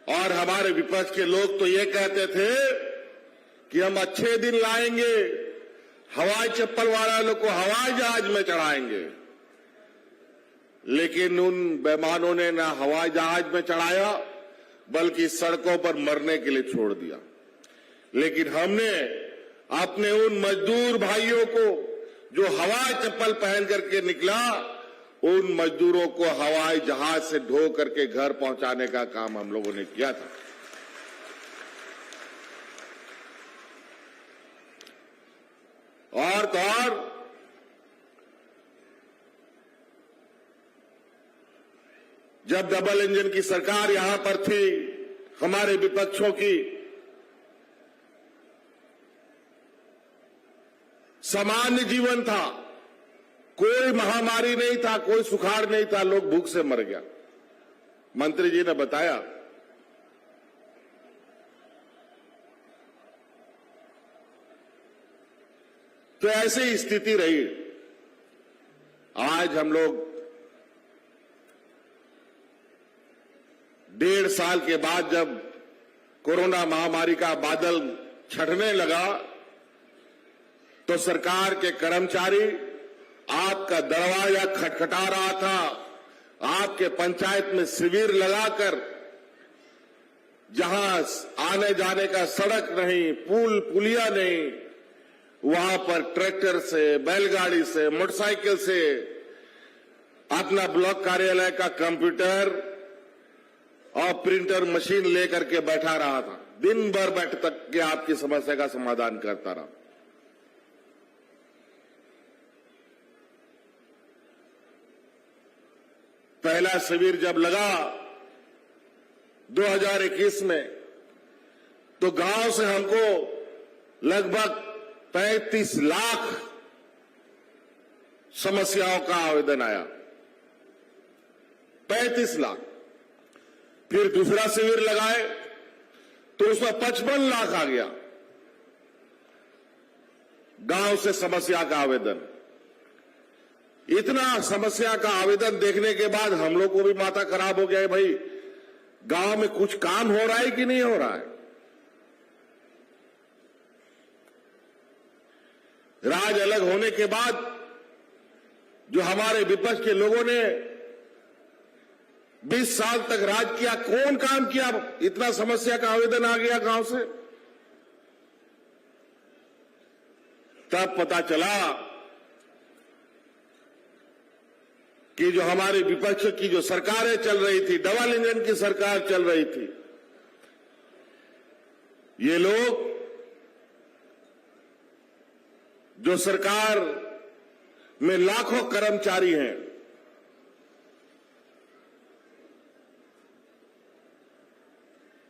और हमारे विपक्ष के लोग तो ये कहते थे कि हम अच्छे दिन लाएंगे, हवाई चप्पल वालों को हवाई जहाज में चढ़ाएंगे। लेकिन उन बेईमानों ने ना हवाई जहाज में चढ़ाया बल्कि सड़कों पर मरने के लिए छोड़ दिया। लेकिन हमने अपने उन मजदूर भाइयों को जो हवाई चप्पल पहन करके निकला, उन मजदूरों को हवाई जहाज से ढो करके घर पहुंचाने का काम हम लोगों ने किया था। और तो और जब डबल इंजन की सरकार यहां पर थी, हमारे विपक्षों की, सामान्य जीवन था, कोई महामारी नहीं था, कोई सुखाड़ नहीं था, लोग भूख से मर गया। मंत्री जी ने बताया तो ऐसी स्थिति रही। आज हम लोग 1.5 साल के बाद जब कोरोना महामारी का बादल छटने लगा तो सरकार के कर्मचारी आपका दरवाजा खटखटा रहा था, आपके पंचायत में शिविर लगाकर, जहां आने जाने का सड़क नहीं, पुल पुलिया नहीं, वहां पर ट्रैक्टर से, बैलगाड़ी से, मोटरसाइकिल से अपना ब्लॉक कार्यालय का कंप्यूटर और प्रिंटर मशीन लेकर के बैठा रहा था। दिन भर बैठ तक के आपकी समस्या का समाधान करता रहा। पहला शिविर जब लगा 2021 में, तो गांव से हमको लगभग 35 लाख समस्याओं का आवेदन आया। 35 लाख। फिर दूसरा शिविर लगाए तो उसमें 55 लाख आ गया गांव से समस्या का आवेदन। इतना समस्या का आवेदन देखने के बाद हम लोग को भी माथा खराब हो गया है, भाई गांव में कुछ काम हो रहा है कि नहीं हो रहा है। राज अलग होने के बाद जो हमारे विपक्ष के लोगों ने 20 साल तक राज किया, कौन काम किया? इतना समस्या का आवेदन आ गया गांव से। तब पता चला कि जो हमारे विपक्ष की जो सरकारें चल रही थी, डबल इंजन की सरकार चल रही थी, ये लोग जो सरकार में लाखों कर्मचारी हैं,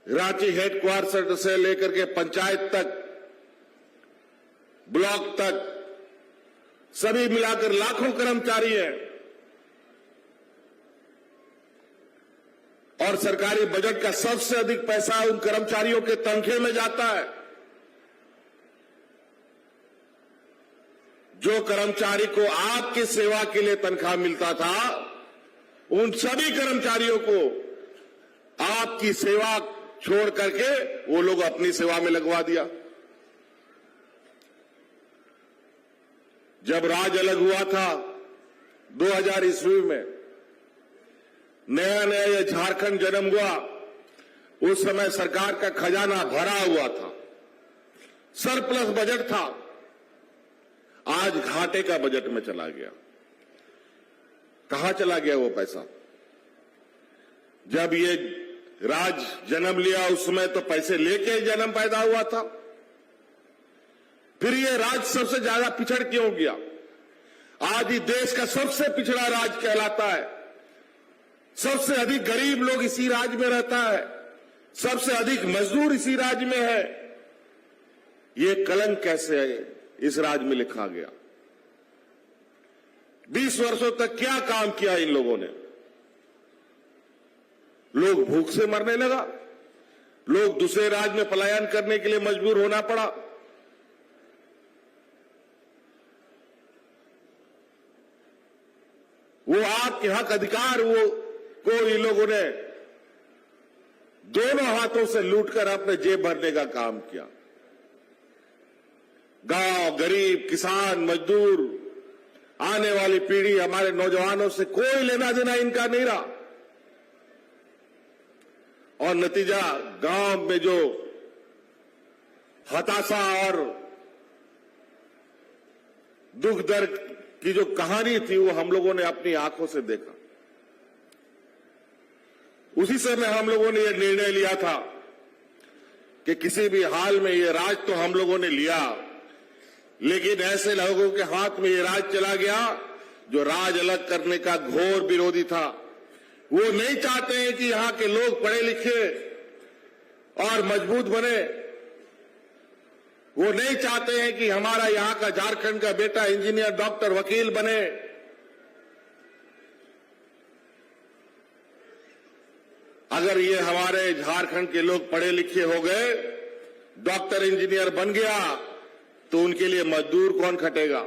रांची हेडक्वार्टर से लेकर के पंचायत तक, ब्लॉक तक, सभी मिलाकर लाखों कर्मचारी हैं। और सरकारी बजट का सबसे अधिक पैसा उन कर्मचारियों के तनख्वाह में जाता है। जो कर्मचारी को आपकी सेवा के लिए तनख्वाह मिलता था, उन सभी कर्मचारियों को आपकी सेवा छोड़ करके वो लोग अपनी सेवा में लगवा दिया। जब राज अलग हुआ था 2000 ईस्वी में, नया नया ये झारखंड जन्म हुआ, उस समय सरकार का खजाना भरा हुआ था, सरप्लस बजट था। आज घाटे का बजट में चला गया। कहां चला गया वो पैसा? जब ये राज जन्म लिया उस समय तो पैसे लेके जन्म पैदा हुआ था। फिर ये राज सबसे ज्यादा पिछड़ क्यों गया? आज ही देश का सबसे पिछड़ा राज कहलाता है। सबसे अधिक गरीब लोग इसी राज्य में रहता है, सबसे अधिक मजदूर इसी राज्य में है। ये कलंक कैसे इस राज्य में लिखा गया? 20 वर्षों तक क्या काम किया इन लोगों ने? लोग भूख से मरने लगा, लोग दूसरे राज्य में पलायन करने के लिए मजबूर होना पड़ा। वो आपके हक अधिकार वो को इन लोगों ने दोनों हाथों से लूटकर अपने जेब भरने का काम किया। गांव, गरीब, किसान, मजदूर, आने वाली पीढ़ी, हमारे नौजवानों से कोई लेना देना इनका नहीं रहा। और नतीजा, गांव में जो हताशा और दुख दर्द की जो कहानी थी वो हम लोगों ने अपनी आंखों से देखा। उसी समय हम लोगों ने यह निर्णय लिया था कि किसी भी हाल में ये राज तो हम लोगों ने लिया, लेकिन ऐसे लोगों के हाथ में ये राज चला गया जो राज अलग करने का घोर विरोधी था। वो नहीं चाहते हैं कि यहां के लोग पढ़े लिखे और मजबूत बने। वो नहीं चाहते हैं कि हमारा यहां का, झारखंड का बेटा इंजीनियर, डॉक्टर, वकील बने। अगर ये हमारे झारखंड के लोग पढ़े लिखे हो गए, डॉक्टर, इंजीनियर बन गया, तो उनके लिए मजदूर कौन खटेगा?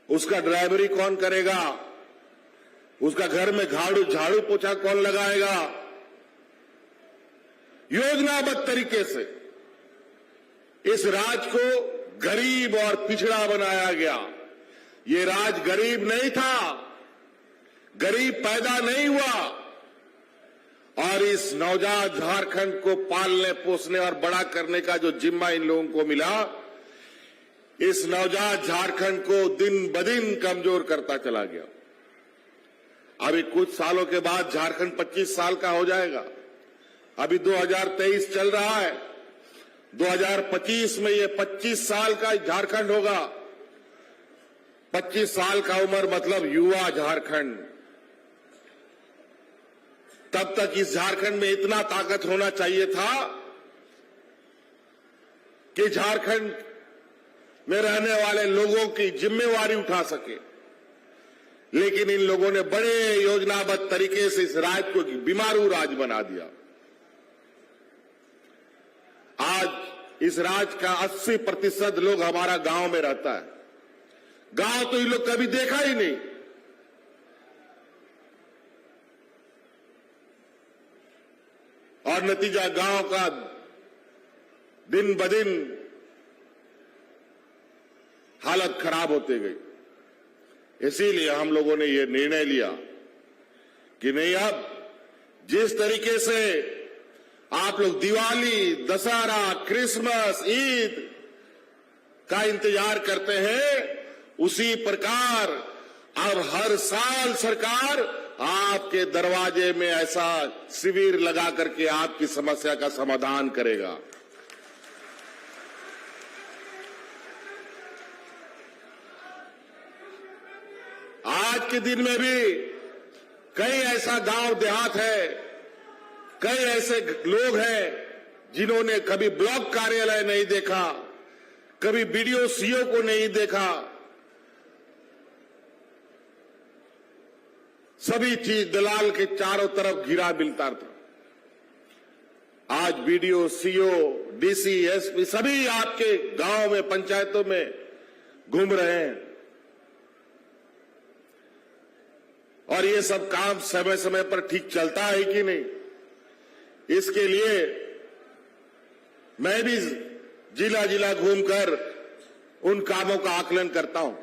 उसका ड्राइवरी कौन करेगा? उसका घर में झाड़ू पोछा कौन लगाएगा? योजनाबद्ध तरीके से इस राज को गरीब और पिछड़ा बनाया गया। ये राज गरीब नहीं था, गरीब पैदा नहीं हुआ, और इस नवजात झारखंड को पालने, पोसने और बड़ा करने का जो जिम्मा इन लोगों को मिला, इस नवजात झारखंड को दिन बदिन कमजोर करता चला गया। अभी कुछ सालों के बाद झारखंड 25 साल का हो जाएगा। अभी 2023 चल रहा है, 2025 में ये 25 साल का झारखंड होगा। 25 साल का उम्र मतलब युवा झारखंड। तब तक इस झारखंड में इतना ताकत होना चाहिए था कि झारखंड में रहने वाले लोगों की जिम्मेवारी उठा सके। लेकिन इन लोगों ने बड़े योजनाबद्ध तरीके से इस राज्य को बीमारू राज्य बना दिया। आज इस राज्य का 80% लोग हमारा गांव में रहता है। गांव तो इन लोग कभी देखा ही नहीं। और नतीजा, गांव का दिन ब दिन हालत खराब होते गई। इसीलिए हम लोगों ने यह निर्णय लिया कि नहीं, अब जिस तरीके से आप लोग दिवाली, दशहरा, क्रिसमस, ईद का इंतजार करते हैं, उसी प्रकार अब हर साल सरकार आपके दरवाजे में ऐसा शिविर लगा करके आपकी समस्या का समाधान करेगा। आज के दिन में भी कई ऐसा गांव देहात है, कई ऐसे लोग हैं जिन्होंने कभी ब्लॉक कार्यालय नहीं देखा, कभी बीडीओ, सीओ को नहीं देखा। सभी चीज दलाल के चारों तरफ घिरा मिलता था। आज बीडीओ, सीओ, डीसी, एसपी सभी आपके गांव में, पंचायतों में घूम रहे हैं। और ये सब काम समय समय पर ठीक चलता है कि नहीं, इसके लिए मैं भी जिला जिला घूमकर उन कामों का आकलन करता हूं।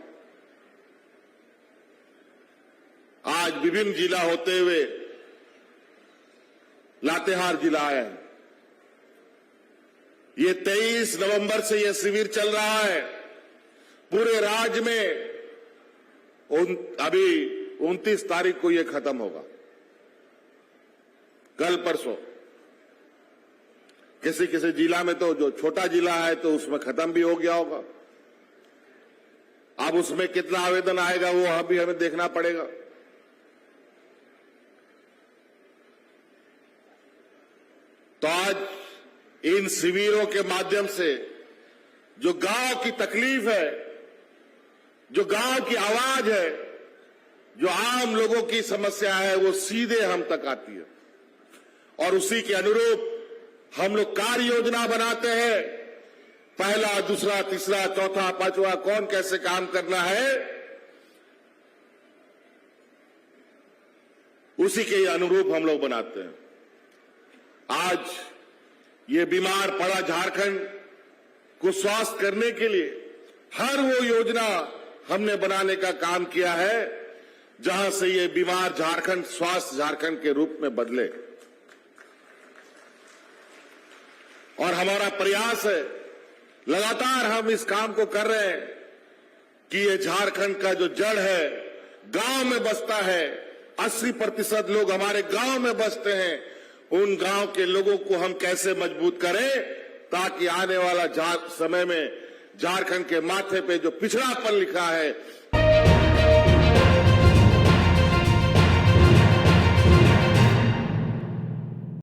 आज विभिन्न जिला होते हुए लातेहार जिला आया है। ये 23 नवंबर से यह शिविर चल रहा है पूरे राज्य में। अभी 29 तारीख को यह खत्म होगा, कल परसों। किसी किसी जिला में तो, जो छोटा जिला है तो उसमें खत्म भी हो गया होगा। अब उसमें कितना आवेदन आएगा वो अभी हमें देखना पड़ेगा। तो आज इन शिविरों के माध्यम से जो गांव की तकलीफ है, जो गांव की आवाज है, जो आम लोगों की समस्या है, वो सीधे हम तक आती है। और उसी के अनुरूप हम लोग कार्य योजना बनाते हैं। पहला, दूसरा, तीसरा, चौथा, पांचवा, कौन कैसे काम करना है। उसी के अनुरूप हम लोग बनाते हैं। आज ये बीमार पड़ा झारखंड को स्वस्थ करने के लिए हर वो योजना हमने बनाने का काम किया है जहां से ये बीमार झारखंड स्वस्थ झारखंड के रूप में बदले। और हमारा प्रयास है, लगातार हम इस काम को कर रहे हैं कि ये झारखंड का जो जड़ है, गांव में बसता है, 80% लोग हमारे गांव में बसते हैं, उन गांव के लोगों को हम कैसे मजबूत करें ताकि आने वाला समय में झारखंड के माथे पे जो पिछड़ापन लिखा है